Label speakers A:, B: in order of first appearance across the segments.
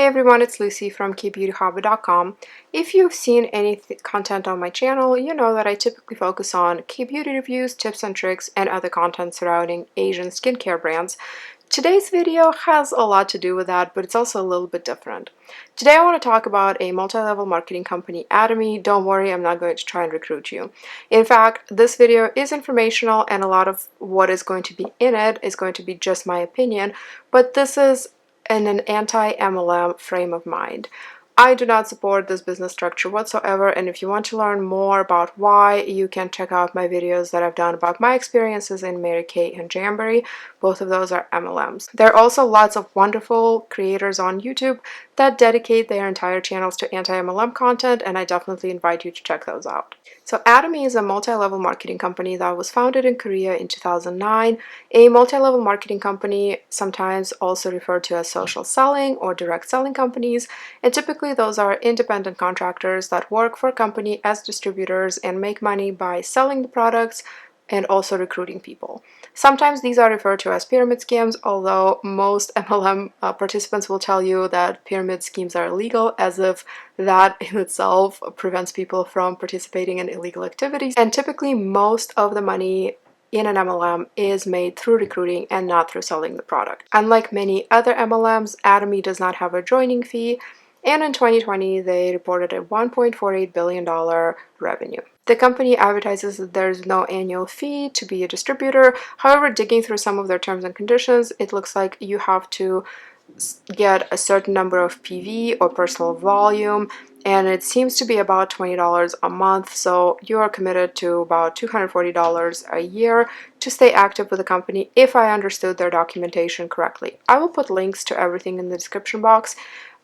A: everyone, it's Lucy from KBeautyHobbit.com. If you've seen any content on my channel, you know that I typically focus on K-beauty reviews, tips and tricks, and other content surrounding Asian skincare brands. Today's video has a lot to do with that, but it's also a little bit different. Today I want to talk about a multi-level marketing company, Atomy. Don't worry, I'm not going to try and recruit you. In fact, this video is informational and a lot of what is going to be in it is going to be just my opinion, but this is in an anti-MLM frame of mind. I do not support this business structure whatsoever, and if you want to learn more about why, you can check out my videos that I've done about my experiences in Mary Kay and Jamboree. Both of those are MLMs. There are also lots of wonderful creators on YouTube that dedicate their entire channels to anti-MLM content, and I definitely invite you to check those out. So Atomy is a multi-level marketing company that was founded in Korea in 2009. A multi-level marketing company, sometimes also referred to as social selling or direct selling companies, and typically those are independent contractors that work for a company as distributors and make money by selling the products and also recruiting people. Sometimes these are referred to as pyramid schemes, although most MLM participants will tell you that pyramid schemes are illegal, as if that in itself prevents people from participating in illegal activities. And typically most of the money in an MLM is made through recruiting and not through selling the product. Unlike many other MLMs, Atomy does not have a joining fee, and in 2020 they reported a $1.48 billion revenue. The company advertises that there's no annual fee to be a distributor. However, digging through some of their terms and conditions, it looks like you have to get a certain number of PV or personal volume, and it seems to be about $20 a month, so you are committed to about $240 a year to stay active with the company, if I understood their documentation correctly. I will put links to everything in the description box.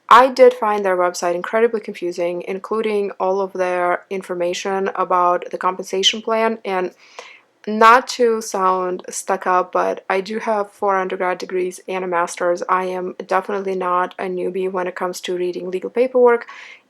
A: I did find their website incredibly confusing, including all of their information about the compensation plan. And not to sound stuck up, but I do have 4 undergrad degrees and a master's. I am definitely not a newbie when it comes to reading legal paperwork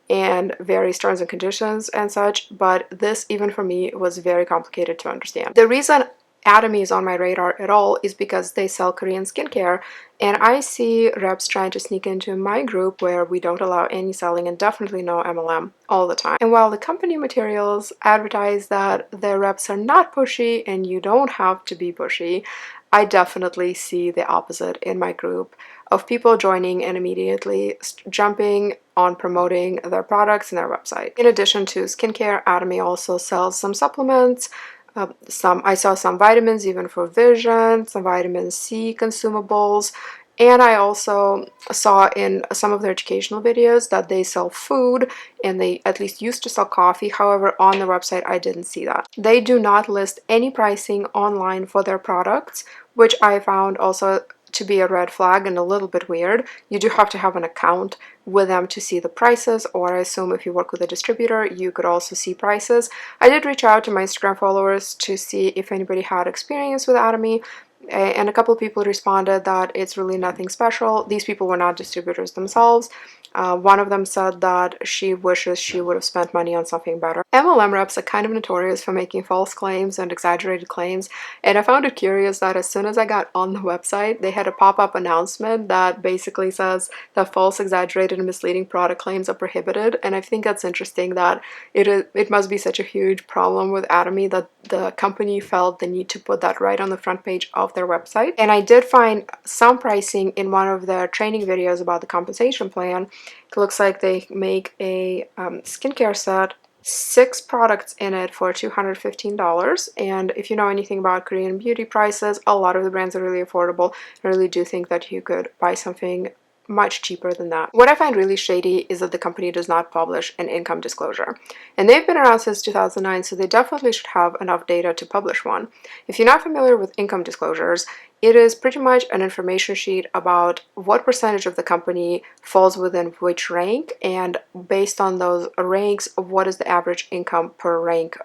A: and various terms and conditions and such, but this, even for me, was very complicated to understand. The reason Atomy is on my radar at all is because they sell Korean skincare, and I see reps trying to sneak into my group where we don't allow any selling and definitely no MLM all the time. And while the company materials advertise that their reps are not pushy and you don't have to be pushy, I definitely see the opposite in my group of people joining and immediately jumping on promoting their products and their website. In addition to skincare, Atomy also sells some supplements. I saw some vitamins even for vision, some vitamin C consumables, and I also saw in some of their educational videos that they sell food, and they at least used to sell coffee. However, on the website I didn't see that. They do not list any pricing online for their products, which I found also to be a red flag and a little bit weird. You do have to have an account with them to see the prices, or I assume if you work with a distributor, you could also see prices. I did reach out to my Instagram followers to see if anybody had experience with Atomy, and a couple of people responded that it's really nothing special. These people were not distributors themselves. One of them said that she wishes she would have spent money on something better. MLM reps are kind of notorious for making false claims and exaggerated claims, and I found it curious that as soon as I got on the website, they had a pop-up announcement that basically says that false, exaggerated, and misleading product claims are prohibited. And I think that's interesting that it must be such a huge problem with Atomy that the company felt the need to put that right on the front page of their website. And I did find some pricing in one of their training videos about the compensation plan. It looks like they make a skincare set, 6 products in it for $215. And if you know anything about Korean beauty prices, a lot of the brands are really affordable. I really do think that you could buy something much cheaper than that. What I find really shady is that the company does not publish an income disclosure. And they've been around since 2009, so they definitely should have enough data to publish one. If you're not familiar with income disclosures, it is pretty much an information sheet about what percentage of the company falls within which rank, and based on those ranks, what is the average income per rank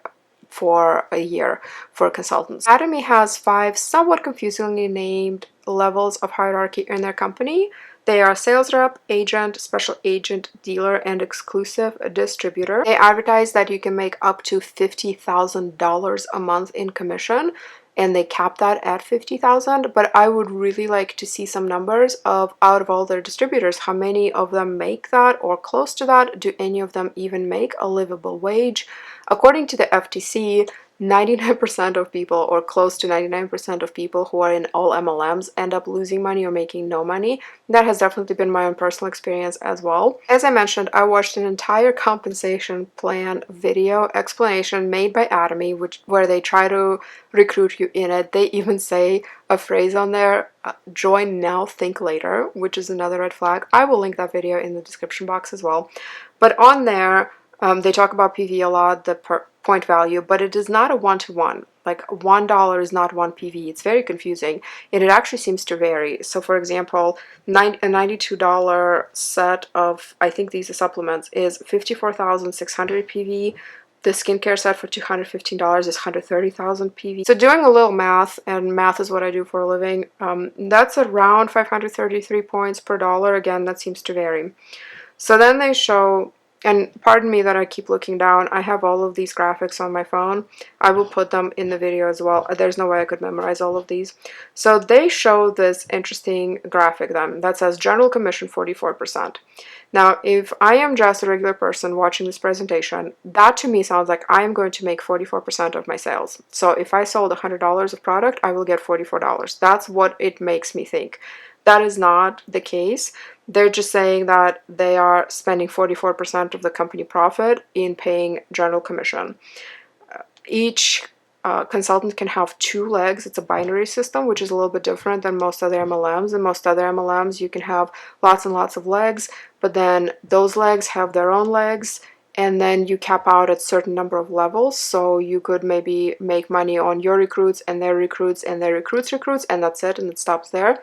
A: for a year for consultants. Atomy has 5 somewhat confusingly named levels of hierarchy in their company. They are sales rep, agent, special agent, dealer, and exclusive distributor. They advertise that you can make up to $50,000 a month in commission, and they cap that at 50,000. But I would really like to see some numbers of, out of all their distributors, how many of them make that or close to that. Do any of them even make a livable wage? According to the FTC, 99% of people, or close to 99% of people who are in all MLMs, end up losing money or making no money. That has definitely been my own personal experience as well. As I mentioned, I watched an entire compensation plan video explanation made by Atomy, where they try to recruit you in it. They even say a phrase on there, join now, think later, which is another red flag. I will link that video in the description box as well. But on there, they talk about PV a lot, the point value, but it is not a one-to-one. Like $1 is not one PV. It's very confusing, and it actually seems to vary. So for example, a $92 set of, I think these are supplements, is 54,600 PV. The skincare set for $215 is 130,000 PV. So doing a little math, and math is what I do for a living, that's around 533 points per dollar. Again, that seems to vary. So then they show, and pardon me that I keep looking down, I have all of these graphics on my phone. I will put them in the video as well. There's no way I could memorize all of these. So they show this interesting graphic then that says general commission 44%. Now, if I am just a regular person watching this presentation, that to me sounds like I am going to make 44% of my sales. So if I sold $100 of product, I will get $44. That's what it makes me think. That is not the case. They're just saying that they are spending 44% of the company profit in paying general commission. Each consultant can have 2 legs. It's a binary system, which is a little bit different than most other MLMs. In most other MLMs, you can have lots and lots of legs, but then those legs have their own legs, and then you cap out at certain number of levels. So you could maybe make money on your recruits and their recruits and their recruits, and that's it, and it stops there.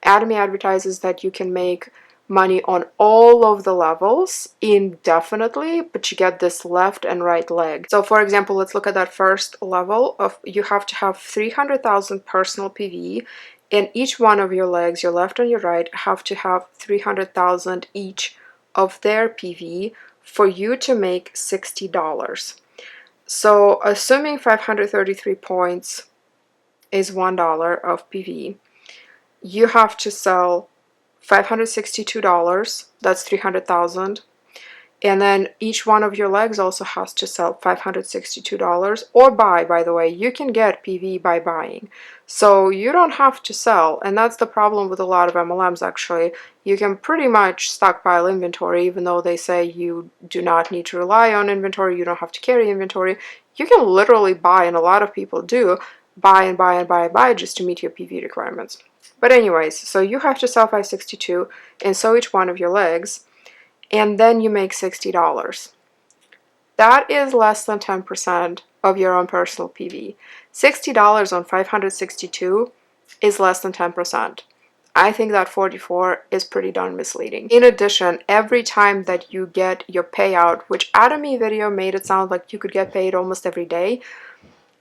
A: Atomy advertises that you can make money on all of the levels indefinitely, but you get this left and right leg. So for example, let's look at that first level of, you have to have 300,000 personal PV, and each one of your legs, your left and your right, have to have 300,000 each of their PV for you to make $60. So assuming 533 points is $1 of PV, you have to sell $562, that's 300,000, and then each one of your legs also has to sell $562, or buy, by the way. You can get PV by buying, so you don't have to sell, and that's the problem with a lot of MLMs actually. You can pretty much stockpile inventory, even though they say you do not need to rely on inventory, you don't have to carry inventory. You can literally buy, and a lot of people do, buy and buy and buy and buy just to meet your PV requirements. But anyways, so you have to sell 562 and sew each one of your legs, and then you make $60. That is less than 10% of your own personal PV. $60 on 562 is less than 10%. I think that 44 is pretty darn misleading. In addition, every time that you get your payout, which Atomy video made it sound like you could get paid almost every day,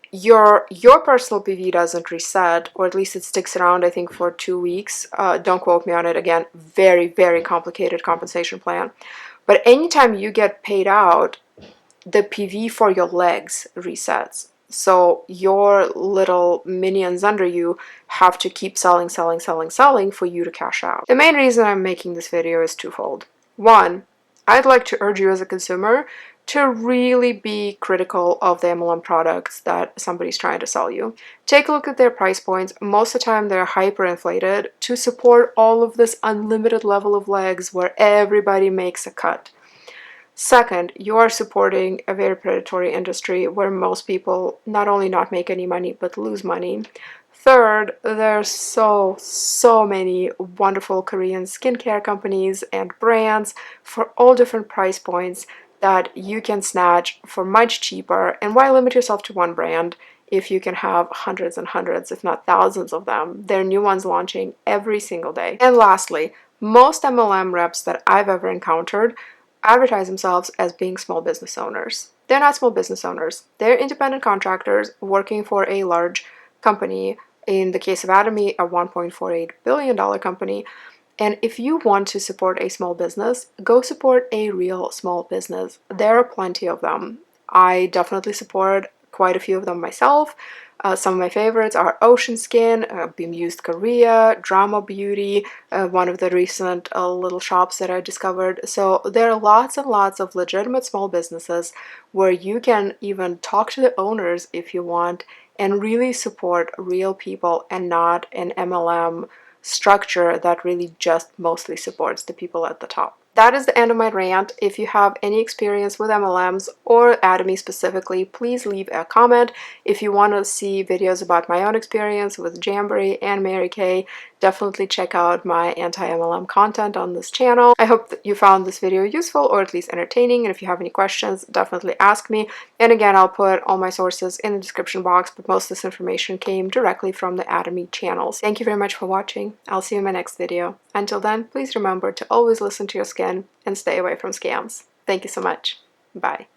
A: your personal PV doesn't reset, or at least it sticks around, I think, for 2 weeks. Don't quote me on it. Again, very, very complicated compensation plan. But anytime you get paid out, the PV for your legs resets. So your little minions under you have to keep selling, selling, selling, selling for you to cash out. The main reason I'm making this video is twofold. One, I'd like to urge you as a consumer to really be critical of the MLM products that somebody's trying to sell you. Take a look at their price points. Most of the time they're hyperinflated to support all of this unlimited level of legs where everybody makes a cut. Second, you are supporting a very predatory industry where most people not only not make any money but lose money. Third, there's so many wonderful Korean skincare companies and brands for all different price points that you can snatch for much cheaper. And why limit yourself to one brand if you can have hundreds and hundreds, if not thousands of them? There are new ones launching every single day. And lastly, most MLM reps that I've ever encountered advertise themselves as being small business owners. They're not small business owners. They're independent contractors working for a large company. In the case of Atomy, a $1.48 billion company. And if you want to support a small business, go support a real small business. There are plenty of them. I definitely support quite a few of them myself. Some of my favorites are Ocean Skin, Bemused Korea, Drama Beauty, one of the recent little shops that I discovered. So there are lots and lots of legitimate small businesses where you can even talk to the owners if you want and really support real people and not an MLM structure that really just mostly supports the people at the top. That is the end of my rant. If you have any experience with MLMs or Atomy specifically, please leave a comment. If you want to see videos about my own experience with Jamboree and Mary Kay, definitely check out my anti-MLM content on this channel. I hope that you found this video useful or at least entertaining, and if you have any questions, definitely ask me. And again, I'll put all my sources in the description box, but most of this information came directly from the Atomy channels. Thank you very much for watching. I'll see you in my next video. Until then, please remember to always listen to your skin and stay away from scams. Thank you so much. Bye.